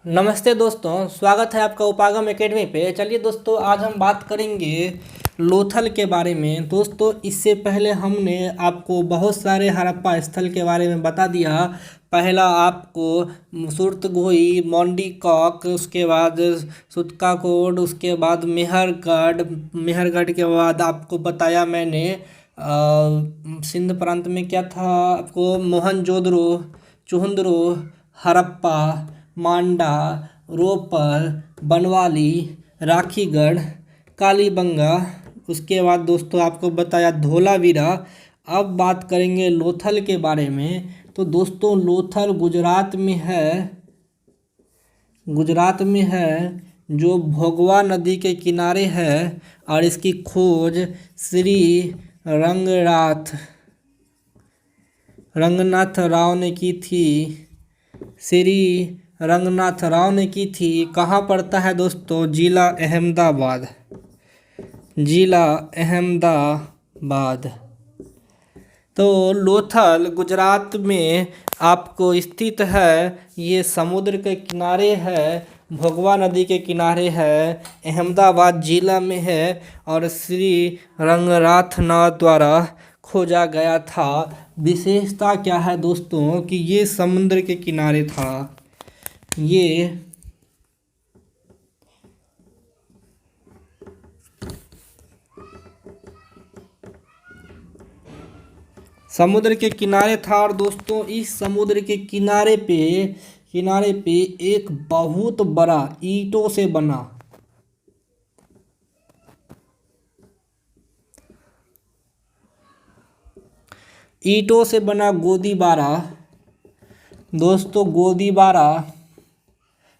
नमस्ते दोस्तों, स्वागत है आपका उपागम एकेडमी पे। चलिए दोस्तों, आज हम बात करेंगे लोथल के बारे में। दोस्तों, इससे पहले हमने आपको बहुत सारे हड़प्पा स्थल के बारे में बता दिया। पहला आपको सुरतगोई, मौंडी कॉक, उसके बाद सुतकाकोट, उसके बाद मेहरगढ़ के बाद आपको बताया मैंने सिंध प्रांत में क्या था, आपको मोहनजोदड़ो, चुहंदरो, हड़प्पा, मांडा, रोपर, बनवाली, राखीगढ़, कालीबंगा। उसके बाद दोस्तों आपको बताया धोलावीरा। अब बात करेंगे लोथल के बारे में। तो दोस्तों, लोथल गुजरात में है जो भोगवा नदी के किनारे है। और इसकी खोज श्री रंगनाथ राव ने की थी। श्री रंगनाथ राव ने की थी। कहाँ पड़ता है दोस्तों? जिला अहमदाबाद। तो लोथल गुजरात में आपको स्थित है। ये समुद्र के किनारे है, भोगवा नदी के किनारे है, अहमदाबाद जिला में है और श्री रंगनाथ नाथ द्वारा खोजा गया था। विशेषता क्या है दोस्तों कि ये समुद्र के किनारे था। ये समुद्र के किनारे था। और दोस्तों, इस समुद्र के किनारे पे एक बहुत बड़ा ईंटों से बना गोदीबारा। दोस्तों, गोदीबारा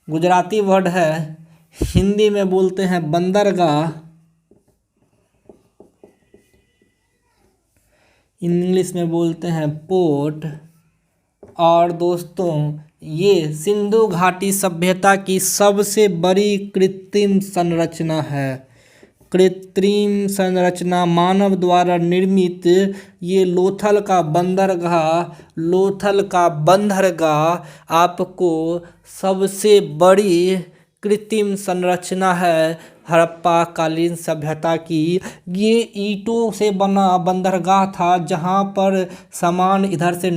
गुजराती वर्ड है, हिंदी में बोलते हैं बंदरगाह, इंग्लिश में बोलते हैं पोर्ट। और दोस्तों, ये सिंधु घाटी सभ्यता की सबसे बड़ी कृत्रिम संरचना मानव द्वारा निर्मित ये लोथल का बंदरगाह आपको सबसे बड़ी कृत्रिम संरचना है हड़प्पा कालीन सभ्यता की। ये ईंटों से बना बंदरगाह था जहाँ पर सामान इधर से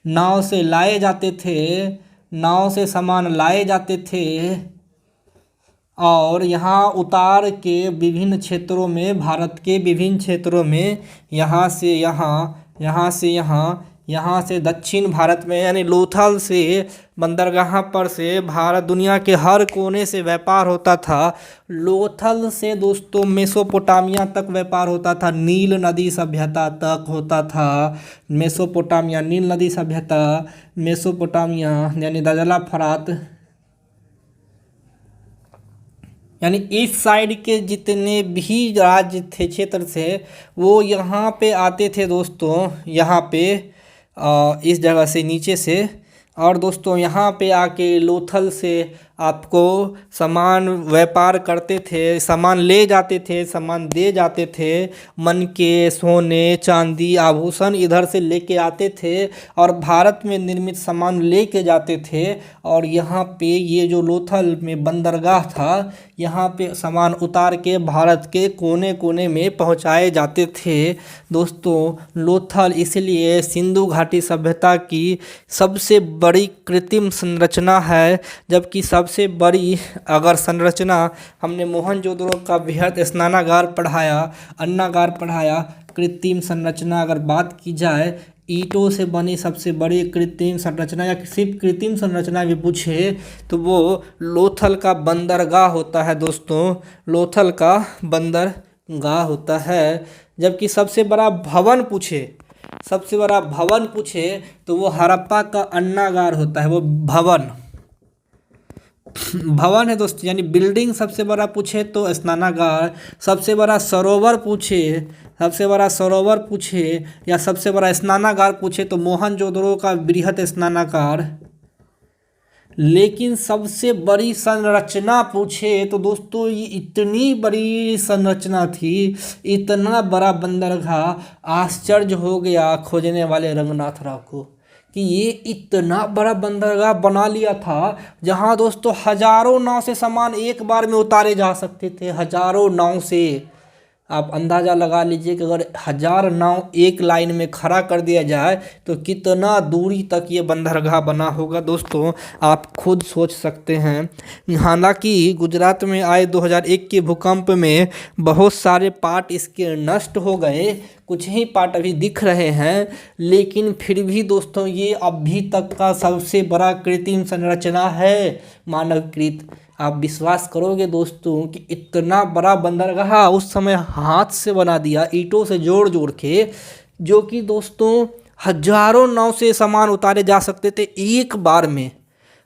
नाव से लाए जाते थे। नाव से सामान लाए जाते थे और यहाँ उतार के विभिन्न क्षेत्रों में, भारत के विभिन्न क्षेत्रों में, यहाँ से यहाँ से दक्षिण भारत में, यानी लोथल से बंदरगाह पर से भारत दुनिया के हर कोने से व्यापार होता था। लोथल से दोस्तों मेसोपोटामिया तक व्यापार होता था, नील नदी सभ्यता तक होता था। नील नदी सभ्यता, मेसोपोटामिया यानी दजला फरात, यानी इस साइड के जितने भी राज्य थे, क्षेत्र थे, वो यहाँ पे आते थे दोस्तों। यहाँ पे इस जगह से नीचे से। और दोस्तों, यहाँ पे आके लोथल से आपको सामान व्यापार करते थे, सामान ले जाते थे, सामान दे जाते थे। मन के सोने चांदी आभूषण इधर से लेके आते थे और भारत में निर्मित सामान लेके जाते थे। और यहाँ पे ये जो लोथल में बंदरगाह था, यहाँ पे सामान उतार के भारत के कोने कोने में पहुँचाए जाते थे। दोस्तों, लोथल इसलिए सिंधु घाटी सभ्यता की सबसे बड़ी कृत्रिम संरचना है। जबकि सबसे बड़ी अगर संरचना हमने मोहनजोदड़ो का बृहद स्नानागार पढ़ाया, अन्नागार पढ़ाया। कृत्रिम संरचना अगर बात की जाए, ईंटों से बनी सबसे बड़ी कृत्रिम संरचना या सिर्फ कृत्रिम संरचना भी पूछे तो वो लोथल का बंदरगाह होता है दोस्तों। लोथल का बंदरगाह होता है। जबकि सबसे बड़ा भवन पूछे तो वो हड़प्पा का अन्नागार होता है। वो भवन है दोस्तों, यानी बिल्डिंग सबसे बड़ा पूछे तो स्नानागार। सबसे बड़ा सरोवर पूछे या सबसे बड़ा स्नानागार पूछे तो मोहनजोदड़ो का बृहद स्नानागार। लेकिन सबसे बड़ी संरचना पूछे तो दोस्तों, ये इतनी बड़ी संरचना थी, इतना बड़ा बंदरगाह, आश्चर्य हो गया खोजने वाले रंगनाथ राव को कि ये इतना बड़ा बंदरगाह बना लिया था जहाँ दोस्तों हजारों नाव से सामान एक बार में उतारे जा सकते थे, हजारों नाव से। आप अंदाज़ा लगा लीजिए कि अगर 1000 नाव एक लाइन में खड़ा कर दिया जाए तो कितना दूरी तक ये बंदरगाह बना होगा दोस्तों, आप खुद सोच सकते हैं। हालांकि गुजरात में आए 2001 के भूकंप में बहुत सारे पार्ट इसके नष्ट हो गए, कुछ ही पार्ट अभी दिख रहे हैं, लेकिन फिर भी दोस्तों ये अभी तक का सबसे बड़ा कृत्रिम संरचना है, मानवकृत। आप विश्वास करोगे दोस्तों कि इतना बड़ा बंदरगाह उस समय हाथ से बना दिया, ईंटों से जोड़ जोड़ के, जो कि दोस्तों हजारों नाव से सामान उतारे जा सकते थे एक बार में।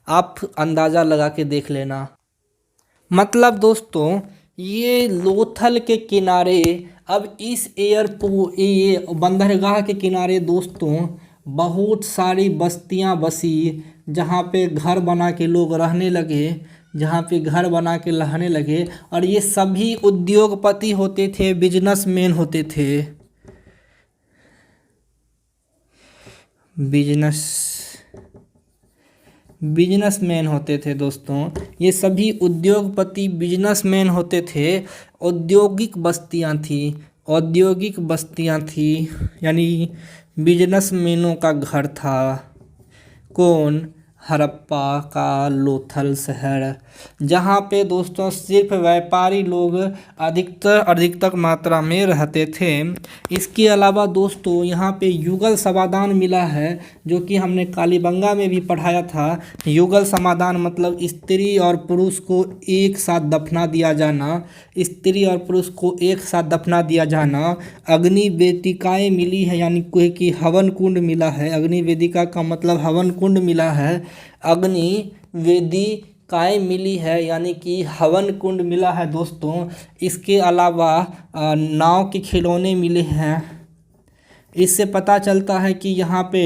आप अंदाज़ा लगा के देख लेना। मतलब दोस्तों ये लोथल के किनारे, अब इस एयरपोर्ट, ये बंदरगाह के किनारे दोस्तों बहुत सारी बस्तियां बसी, जहाँ पे घर बना के लोग रहने लगे, जहाँ पे घर बना के रहने लगे। और ये सभी उद्योगपति होते थे, बिजनेसमैन होते थे, बिजनेसमैन होते थे दोस्तों। ये सभी उद्योगपति बिजनेसमैन होते थे। औद्योगिक बस्तियां थी, यानी बिजनेसमैनों का घर था। कौन? हड़प्पा का लोथल शहर, जहाँ पे दोस्तों सिर्फ व्यापारी लोग अधिकतर मात्रा में रहते थे। इसके अलावा दोस्तों यहाँ पे युगल समाधान मिला है, जो कि हमने कालीबंगा में भी पढ़ाया था। युगल समाधान मतलब स्त्री और पुरुष को एक साथ दफना दिया जाना, स्त्री और पुरुष को एक साथ दफना दिया जाना। अग्नि वेदिकाएँ मिली है, यानी कोई कि हवन कुंड मिला है। अग्नि वेदिका का मतलब हवन कुंड मिला है, अग्नि वेदिकाएँ मिली है, यानी कि हवन कुंड मिला है दोस्तों। इसके अलावा नाव के खिलौने मिले हैं। इससे पता चलता है कि यहाँ पे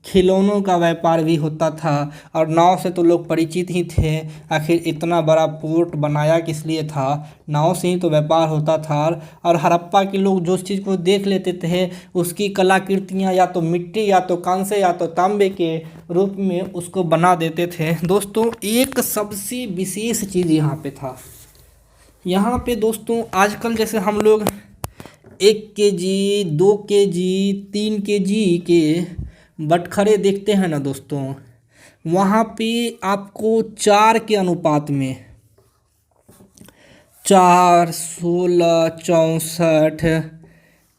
खिलौनों का व्यापार भी होता था, और नाव से तो लोग परिचित ही थे। आखिर इतना बड़ा पोर्ट बनाया किस लिए था? नाव से ही तो व्यापार होता था। और हड़प्पा के लोग जो चीज़ को देख लेते थे उसकी कलाकृतियाँ या तो मिट्टी या तो कांसे या तो तांबे के रूप में उसको बना देते थे। दोस्तों एक सबसे विशेष चीज़ यहाँ पे था, यहाँ पे दोस्तों आजकल जैसे हम लोग 1 केजी, 2 केजी, 3 केजी के बटखरे देखते हैं ना दोस्तों, वहाँ पे आपको 4 के अनुपात में 4, 16, 64,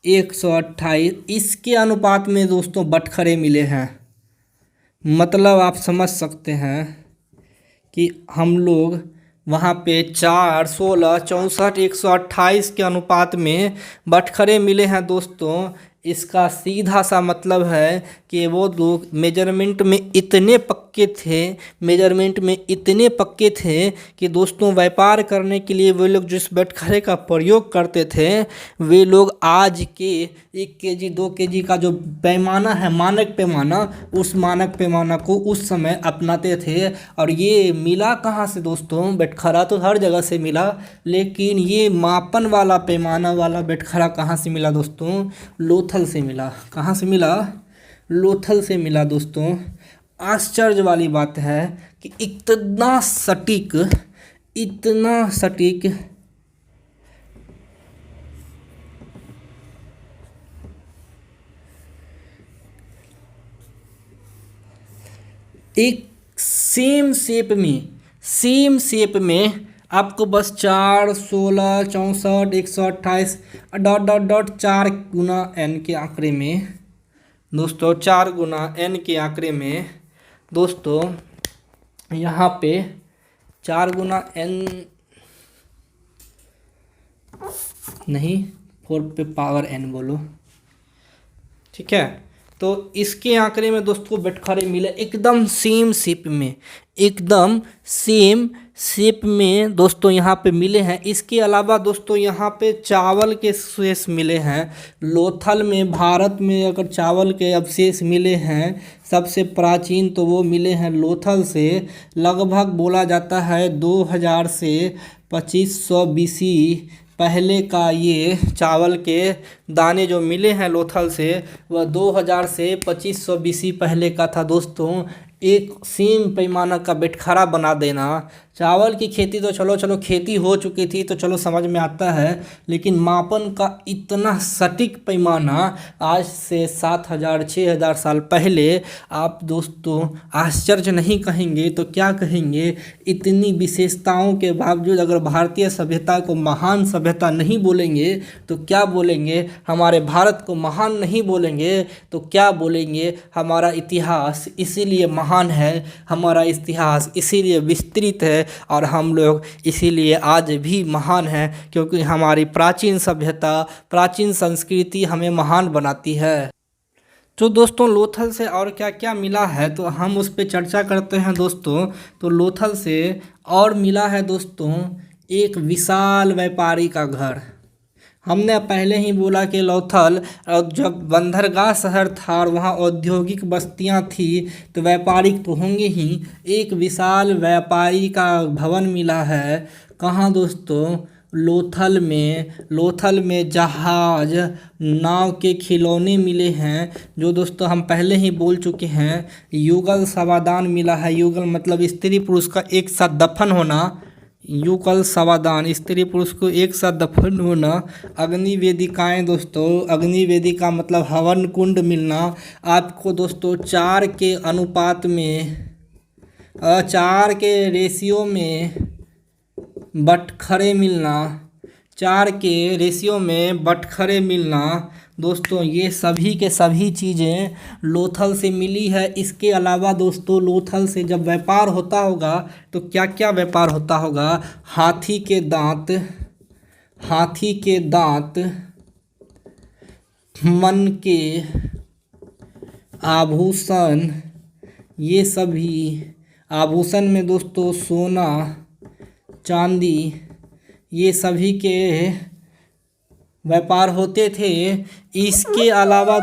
128 इसके अनुपात में दोस्तों बटखरे मिले हैं। मतलब आप समझ सकते हैं कि हम लोग वहाँ पे 4, 16, 64, 128 के अनुपात में बटखरे मिले हैं दोस्तों। इसका सीधा सा मतलब है कि वो लोग मेजरमेंट में इतने पक्के थे कि दोस्तों व्यापार करने के लिए वे लोग जिस बटखरे का प्रयोग करते थे, वे लोग आज के 1 केजी 2 केजी का जो पैमाना है, मानक पैमाना, उस मानक पैमाना को उस समय अपनाते थे। और ये मिला कहाँ से दोस्तों? बटखरा तो हर जगह से मिला, लेकिन ये मापन वाला, पैमाना वाला बटखरा कहाँ से मिला दोस्तों? लोथल से मिला। कहाँ से मिला? लोथल से मिला दोस्तों। आश्चर्य वाली बात है कि इतना सटीक एक सेम शेप में आपको बस 4, 16, 64, 128 डॉट 4 × n के आंकड़े में दोस्तों, 4 × n के आंकड़े में दोस्तों यहाँ पे 4 × n नहीं, 4 पे पावर n बोलो, ठीक है। तो इसके आंकड़े में दोस्तों बटखरे मिले एकदम सेम शेप में दोस्तों यहाँ पे मिले हैं। इसके अलावा दोस्तों यहाँ पे चावल के अवशेष मिले हैं। लोथल में, भारत में अगर चावल के अवशेष मिले हैं सबसे प्राचीन, तो वो मिले हैं लोथल से। लगभग बोला जाता है 2000 से 2500 BC पहले का ये चावल के दाने जो मिले हैं लोथल से वह 2000 से 2500 BC पहले का था दोस्तों। एक सेम पैमाना का बटखरा बना देना। चावल की खेती तो चलो खेती हो चुकी थी तो चलो समझ में आता है, लेकिन मापन का इतना सटीक पैमाना आज से 7000 6000 साल पहले, आप दोस्तों आश्चर्य नहीं कहेंगे तो क्या कहेंगे। इतनी विशेषताओं के बावजूद अगर भारतीय सभ्यता को महान सभ्यता नहीं बोलेंगे तो क्या बोलेंगे, हमारे भारत को महान नहीं बोलेंगे तो क्या बोलेंगे। हमारा इतिहास इसीलिए महान है, हमारा इतिहास इसीलिए विस्तृत है और हम लोग इसीलिए आज भी महान हैं, क्योंकि हमारी प्राचीन सभ्यता प्राचीन संस्कृति हमें महान बनाती है। तो दोस्तों लोथल से और क्या क्या मिला है तो हम उस पर चर्चा करते हैं दोस्तों। तो लोथल से और मिला है दोस्तों एक विशाल व्यापारी का घर। हमने पहले ही बोला कि लोथल जब बंदरगाह शहर था और वहाँ औद्योगिक बस्तियाँ थी तो व्यापारिक तो होंगे ही। एक विशाल व्यापारी का भवन मिला है। कहाँ दोस्तों? लोथल में जहाज नाव के खिलौने मिले हैं, जो दोस्तों हम पहले ही बोल चुके हैं। युगल समादान मिला है। युगल मतलब स्त्री पुरुष का एक साथ दफन होना। युगल समादान, स्त्री पुरुष को एक साथ दफन होना। अग्नि वेदिकाएँ दोस्तों, अग्नि वेदिका मतलब हवन कुंड मिलना। आपको दोस्तों 4 के अनुपात में 4 के रेशियो में बटखरे मिलना। 4 के रेशियो में बटखरे मिलना दोस्तों, ये सभी के सभी चीज़ें लोथल से मिली है। इसके अलावा दोस्तों लोथल से जब व्यापार होता होगा तो क्या क्या व्यापार होता होगा? हाथी के दांत, मन के आभूषण, ये सभी आभूषण में दोस्तों सोना चांदी, ये सभी के व्यापार होते थे। इसके अलावा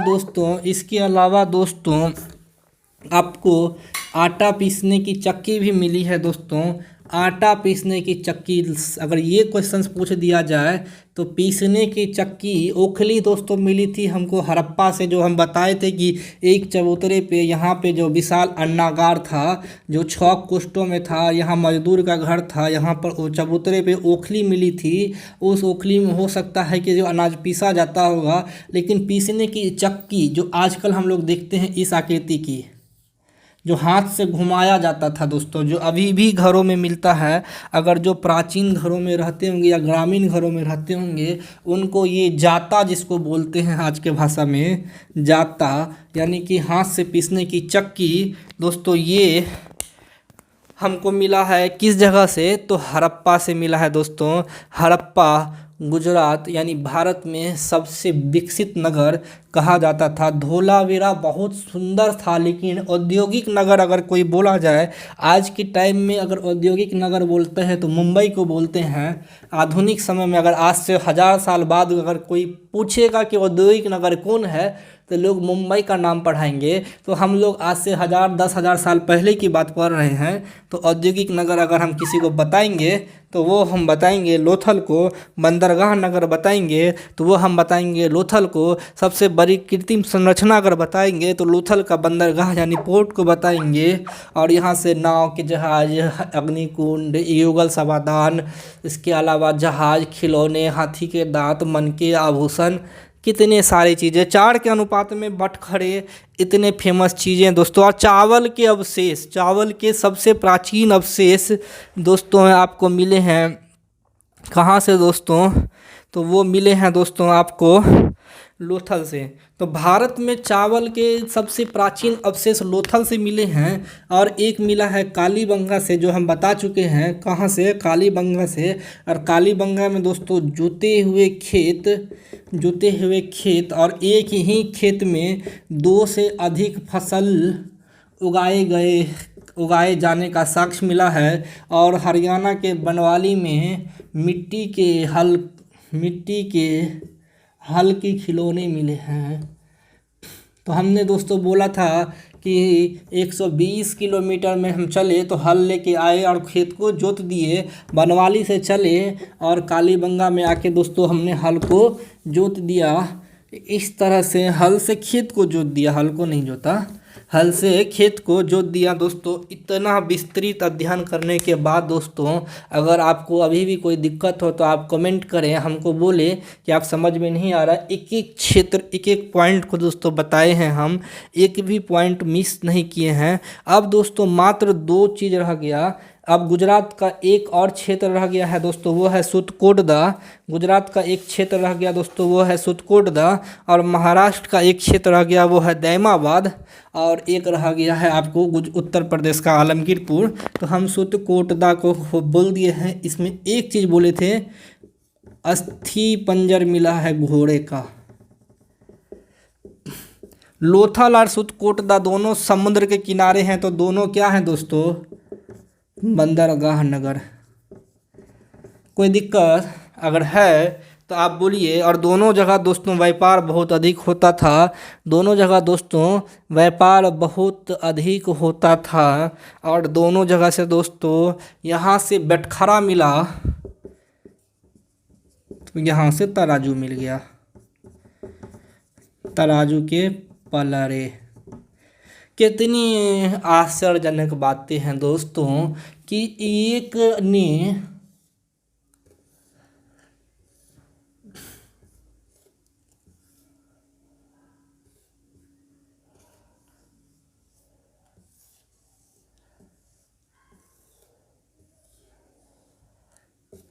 दोस्तों आपको आटा पीसने की चक्की भी मिली है दोस्तों। आटा पीसने की चक्की, अगर ये क्वेश्चन पूछ दिया जाए तो पीसने की चक्की ओखली दोस्तों मिली थी हमको हड़प्पा से। जो हम बताए थे कि एक चबूतरे पे यहाँ पे जो विशाल अन्नागार था जो 6 कुष्ठों में था, यहाँ मजदूर का घर था, यहाँ पर वो चबूतरे पे ओखली मिली थी। उस ओखली में हो सकता है कि जो अनाज पीसा जाता होगा, लेकिन पीसने की चक्की जो आजकल हम लोग देखते हैं इस आकृति की, जो हाथ से घुमाया जाता था दोस्तों, जो अभी भी घरों में मिलता है। अगर जो प्राचीन घरों में रहते होंगे या ग्रामीण घरों में रहते होंगे उनको ये जाता, जिसको बोलते हैं आज के भाषा में जाता, यानी कि हाथ से पीसने की चक्की दोस्तों, ये हमको मिला है किस जगह से? तो हड़प्पा से मिला है दोस्तों। हड़प्पा गुजरात यानी भारत में सबसे विकसित नगर कहा जाता था। धोलावीरा बहुत सुंदर था, लेकिन औद्योगिक नगर अगर कोई बोला जाए आज के टाइम में, अगर औद्योगिक नगर बोलते हैं तो मुंबई को बोलते हैं। आधुनिक समय में अगर आज से 1000 साल बाद अगर कोई पूछेगा कि औद्योगिक नगर कौन है तो लोग मुंबई का नाम पढ़ाएंगे। तो हम लोग आज से 1000 साल पहले की बात कर रहे हैं। तो औद्योगिक नगर अगर हम किसी को बताएंगे तो वो हम बताएंगे लोथल को। बंदरगाह नगर बताएंगे तो वो हम बताएंगे लोथल को। सबसे बड़ी कृत्रिम संरचना अगर बताएंगे तो लोथल का बंदरगाह यानी पोर्ट को बताएंगे। और यहाँ से नाव के जहाज, अग्निकुंड, युगल समादान, इसके अलावा जहाज, खिलौने, हाथी के दांत, मन के आभूषण, कितने सारी चीज़ें। 4 के अनुपात में बटखरे, इतने फेमस चीज़ें दोस्तों। और चावल के अवशेष, चावल के सबसे प्राचीन अवशेष दोस्तों आपको मिले हैं कहाँ से दोस्तों? तो वो मिले हैं दोस्तों आपको लोथल से। तो भारत में चावल के सबसे प्राचीन अवशेष लोथल से मिले हैं। और एक मिला है कालीबंगा से, जो हम बता चुके हैं कहाँ से? कालीबंगा से। और कालीबंगा में दोस्तों जुते हुए खेत और एक ही खेत में 2 से अधिक फसल उगाए जाने का साक्ष्य मिला है। और हरियाणा के बनवाली में मिट्टी के हल की खिलौने मिले हैं। तो हमने दोस्तों बोला था कि 120 किलोमीटर में हम चले तो हल लेके आए और खेत को जोत दिए, बनवाली से चले और कालीबंगा में आके दोस्तों हमने हल को जोत दिया। इस तरह से हल से खेत को जोत दिया, हल को नहीं जोता, हल से खेत को जोत दिया। दोस्तों इतना विस्तृत अध्ययन करने के बाद दोस्तों अगर आपको अभी भी कोई दिक्कत हो तो आप कमेंट करें, हमको बोले कि आप समझ में नहीं आ रहा। एक एक क्षेत्र एक एक पॉइंट को दोस्तों बताए हैं, हम एक भी पॉइंट मिस नहीं किए हैं। अब दोस्तों मात्र 2 चीज़ रह गया। अब गुजरात का एक और क्षेत्र रह गया है दोस्तों, वो है सुतकोटदा। गुजरात का एक क्षेत्र रह गया दोस्तों, वो है सुतकोटदा। और महाराष्ट्र का एक क्षेत्र रह गया, वो है दैमाबाद। और एक रह गया है आपको उत्तर प्रदेश का आलमगीरपुर। तो हम सुतकोटदा को बोल दिए हैं। इसमें एक चीज़ बोले थे, अस्थि पंजर मिला है घोड़े का। लोथल और सुतकोटदा दोनों समुद्र के किनारे हैं, तो दोनों क्या हैं दोस्तों, बंदरगाह नगर। कोई दिक्कत अगर है तो आप बोलिए। और दोनों जगह दोस्तों व्यापार बहुत अधिक होता था, दोनों जगह दोस्तों व्यापार बहुत अधिक होता था। और दोनों जगह से दोस्तों यहाँ से बटखरा मिला तो यहाँ से तराजू मिल गया, तराजू के पलड़े। कितनी आश्चर्यजनक बातें हैं दोस्तों कि एक ने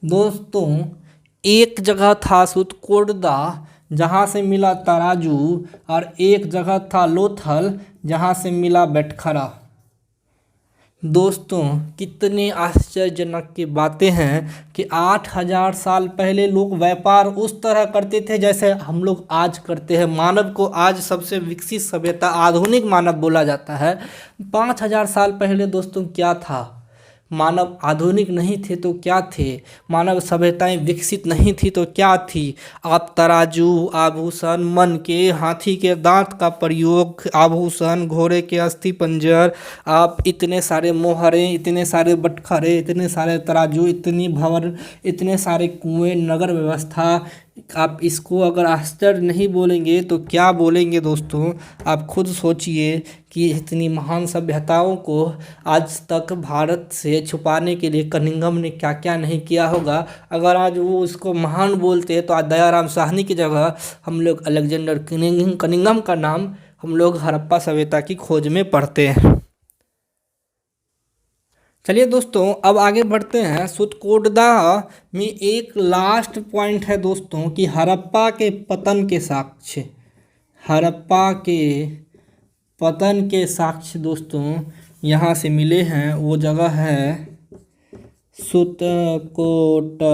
दोस्तों एक जगह था सुतकोटदा जहाँ से मिला तराजू, और एक जगह था लोथल जहाँ से मिला बटखरा। दोस्तों कितने आश्चर्यजनक की बातें हैं कि 8000 साल पहले लोग व्यापार उस तरह करते थे जैसे हम लोग आज करते हैं। मानव को आज सबसे विकसित सभ्यता आधुनिक मानव बोला जाता है। 5000 साल पहले दोस्तों क्या था, मानव आधुनिक नहीं थे तो क्या थे, मानव सभ्यताएं विकसित नहीं थी तो क्या थी। आप तराजू, आभूषण, मन के, हाथी के दांत का प्रयोग, आभूषण, घोड़े के अस्थि पंजर, आप इतने सारे मोहरे, इतने सारे बटखरे, इतने सारे तराजू, इतनी भंवर, इतने सारे कुएं, नगर व्यवस्था, आप इसको अगर आश्चर्य नहीं बोलेंगे तो क्या बोलेंगे दोस्तों। आप खुद सोचिए कि इतनी महान सभ्यताओं को आज तक भारत से छुपाने के लिए कनिंघम ने क्या क्या नहीं किया होगा। अगर आज वो उसको महान बोलते तो आज दयाराम साहनी की जगह हम लोग अलेक्जेंडर कनिंघम का नाम हम लोग हड़प्पा सभ्यता की खोज में पढ़ते हैं। चलिए दोस्तों अब आगे बढ़ते हैं। सुतकोटदा में एक लास्ट पॉइंट है दोस्तों कि हड़प्पा के पतन के साक्ष्य, हड़प्पा के पतन के साक्ष्य दोस्तों यहाँ से मिले हैं। वो जगह है सुतकोटदा।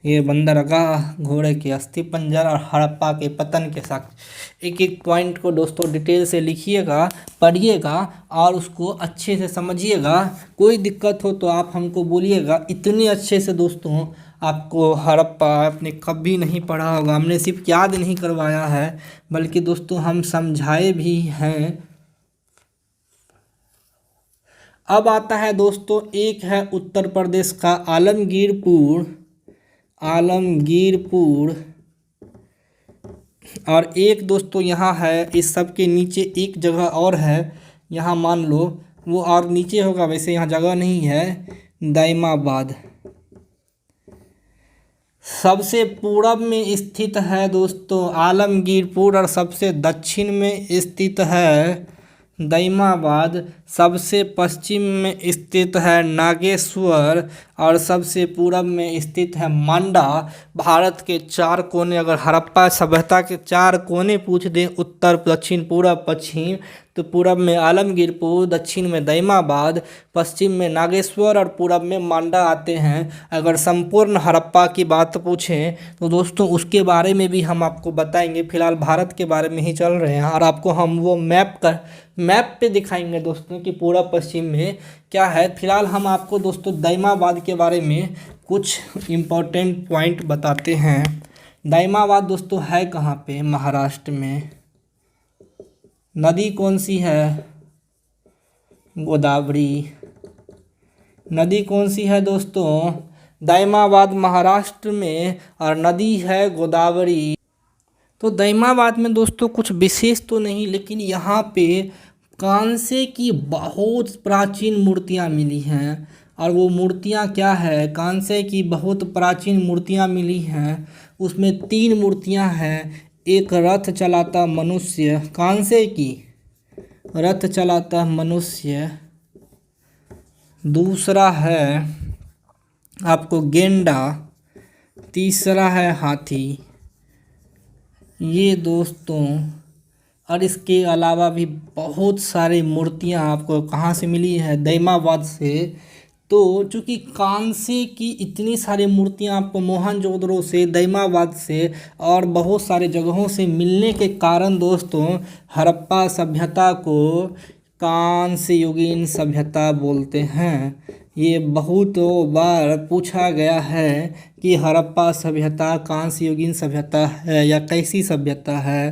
ये बंदरगाह, घोड़े के अस्थि पंजर और हड़प्पा के पतन के साक्ष्य। एक एक पॉइंट को दोस्तों डिटेल से लिखिएगा, पढ़िएगा और उसको अच्छे से समझिएगा। कोई दिक्कत हो तो आप हमको बोलिएगा। इतने अच्छे से दोस्तों आपको हड़प्पा आपने कभी नहीं पढ़ा होगा। हमने सिर्फ याद नहीं करवाया है बल्कि दोस्तों हम समझाए भी हैं। अब आता है दोस्तों, एक है उत्तर प्रदेश का आलमगीरपुर, आलमगीरपुर, और एक दोस्तों यहाँ है। इस सब के नीचे एक जगह और है, यहाँ मान लो वो और नीचे होगा, वैसे यहाँ जगह नहीं है, दैमाबाद। सबसे पूरब में स्थित है दोस्तों आलमगीरपुर और सबसे दक्षिण में स्थित है दैमाबाद। सबसे पश्चिम में स्थित है नागेश्वर और सबसे पूरब में स्थित है मांडा। भारत के 4 कोने, अगर हड़प्पा सभ्यता के 4 कोने पूछ दें, उत्तर, दक्षिण, पूरब, पश्चिम, तो पूरब में आलमगीरपुर, दक्षिण में दैमाबाद, पश्चिम में नागेश्वर और पूरब में मांडा आते हैं। अगर संपूर्ण हड़प्पा की बात पूछें तो दोस्तों उसके बारे में भी हम आपको बताएंगे। फिलहाल भारत के बारे में ही चल रहे हैं और आपको हम वो मैप पे दिखाएंगे दोस्तों कि पूरब पश्चिम में क्या है। फिलहाल हम आपको दोस्तों दैमाबाद के बारे में कुछ इम्पोर्टेंट पॉइंट बताते हैं। दैमाबाद दोस्तों है कहाँ पे, महाराष्ट्र में। नदी कौन सी है? गोदावरी। नदी कौन सी है दोस्तों? दाइमाबाद महाराष्ट्र में, और नदी है गोदावरी। तो दाइमाबाद में दोस्तों कुछ विशेष तो नहीं, लेकिन यहाँ पे कांसे की बहुत प्राचीन मूर्तियाँ मिली हैं। और वो मूर्तियाँ क्या है? कांसे की बहुत प्राचीन मूर्तियाँ मिली हैं। उसमें 3 मूर्तियाँ हैं। एक रथ चलाता मनुष्य, कांसे की रथ चलाता मनुष्य। दूसरा है आपको गेंडा। तीसरा है हाथी। ये दोस्तों, और इसके अलावा भी बहुत सारी मूर्तियाँ आपको कहाँ से मिली है? दाइमाबाद से। तो चूँकि कांसे की इतनी सारी मूर्तियाँ आपको मोहनजोदड़ो से, दाइमाबाद से और बहुत सारे जगहों से मिलने के कारण दोस्तों हड़प्पा सभ्यता को कांस्य युगीन सभ्यता बोलते हैं। ये बहुत बार पूछा गया है कि हड़प्पा सभ्यता कांस्य युगीन सभ्यता है या कैसी सभ्यता है?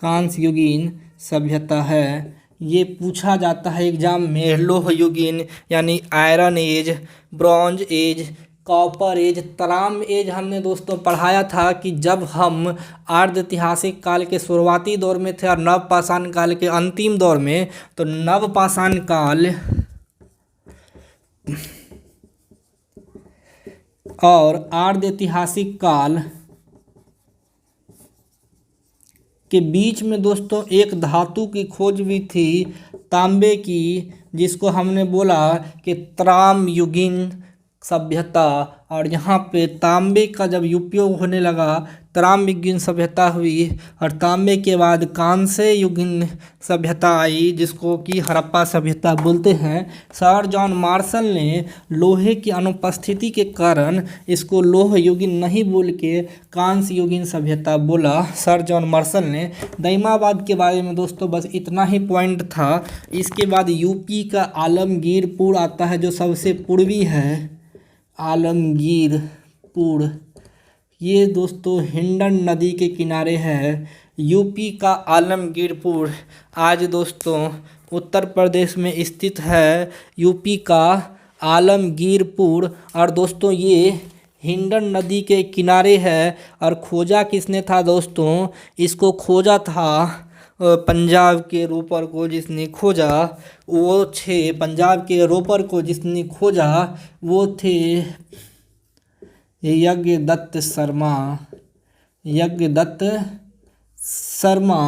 कांस्य युगीन सभ्यता है। ये पूछा जाता है एग्जाम में। लोह युगीन यानी iron age, bronze age, copper age, तराम एज हमने दोस्तों पढ़ाया था कि जब हम आर्ध ऐतिहासिक काल के शुरुआती दौर में थे और नवपाषाण काल के अंतिम दौर में। तो नवपाषाण काल और आर्ध ऐतिहासिक काल के बीच में दोस्तों एक धातु की खोज हुई थी, तांबे की, जिसको हमने बोला कि त्राम युगीन सभ्यता। और यहाँ पे तांबे का जब उपयोग होने लगा, त्राम युगीन सभ्यता हुई। और तांबे के बाद कांस्य युगीन सभ्यता आई, जिसको कि हड़प्पा सभ्यता बोलते हैं। सर जॉन मार्शल ने लोहे की अनुपस्थिति के कारण इसको लोह युगीन नहीं बोल के कांस्य युगीन सभ्यता बोला, सर जॉन मार्शल ने। दाइमाबाद के बारे में दोस्तों बस इतना ही पॉइंट था। इसके बाद यूपी का आलमगीरपुर आता है, जो सबसे पूर्वी है। आलमगीरपुर ये दोस्तों हिंडन नदी के किनारे है। यूपी का आलमगीरपुर आज दोस्तों उत्तर प्रदेश में स्थित है। यूपी का आलमगीरपुर। और दोस्तों ये हिंडन नदी के किनारे है। और खोजा किसने था दोस्तों? इसको खोजा था पंजाब के रोपर को जिसने खोजा वो थे, पंजाब के रोपर को जिसने खोजा वो थे यज्ञदत्त शर्मा। यज्ञदत्त शर्मा।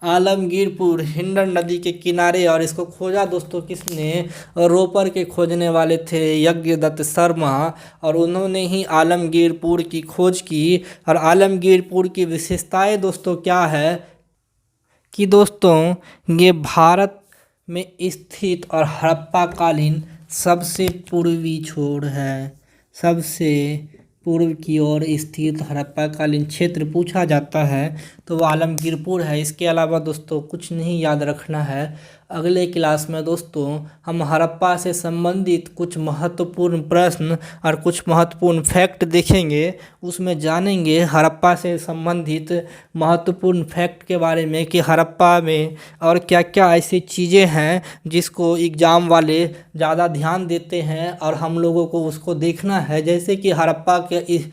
आलमगीरपुर हिंडन नदी के किनारे। और इसको खोजा दोस्तों किसने? रोपर के खोजने वाले थे यज्ञदत्त शर्मा। और उन्होंने ही आलमगीरपुर की खोज की। और आलमगीरपुर की विशेषताएं दोस्तों क्या है कि दोस्तों ये भारत में स्थित और हड़प्पा कालीन सबसे पूर्वी छोर है। सबसे पूर्व की ओर स्थित हड़प्पा कालीन क्षेत्र पूछा जाता है तो वो आलमगीरपुर है। इसके अलावा दोस्तों कुछ नहीं याद रखना है। अगले क्लास में दोस्तों हम हड़प्पा से संबंधित कुछ महत्वपूर्ण प्रश्न और कुछ महत्वपूर्ण फैक्ट देखेंगे। उसमें जानेंगे हड़प्पा से संबंधित महत्वपूर्ण फैक्ट के बारे में कि हड़प्पा में और क्या क्या ऐसी चीज़ें हैं जिसको एग्ज़ाम वाले ज़्यादा ध्यान देते हैं और हम लोगों को उसको देखना है। जैसे कि हड़प्पा के इस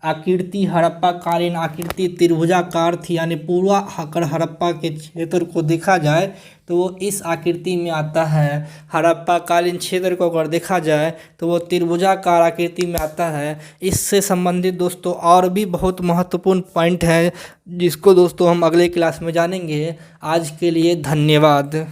आकृति, हड़प्पा कालीन आकृति त्रिभुजाकार थी, यानी पूरा अगर हड़प्पा के क्षेत्र को देखा जाए तो वो इस आकृति में आता है। हड़प्पा कालीन क्षेत्र को अगर देखा जाए तो वो त्रिभुजाकार आकृति में आता है। इससे संबंधित दोस्तों और भी बहुत महत्वपूर्ण पॉइंट है जिसको दोस्तों हम अगले क्लास में जानेंगे। आज के लिए धन्यवाद।